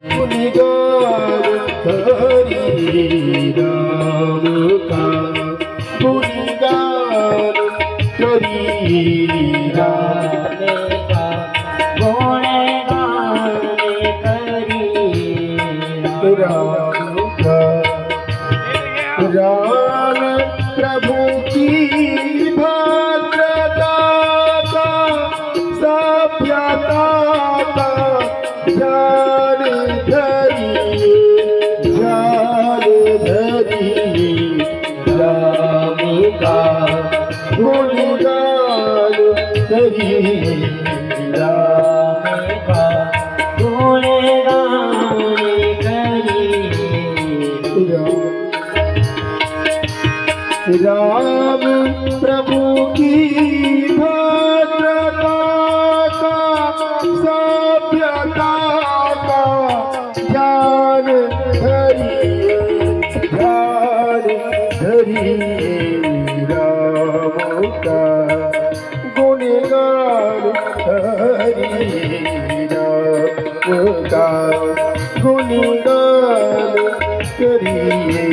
गुणगान हरि राम का गुणगान हरि राम का गुणगान हरि राम का। राम प्रभु की भद्रता का सभ्यता का ध्यान धरिए राम का गुणगान करिए राम का गुणगान करिए। राम प्रभु की भद्रता का सभ्यता का ध्यान धरिए राम का गुणगान हरि राम का गुणगान करिए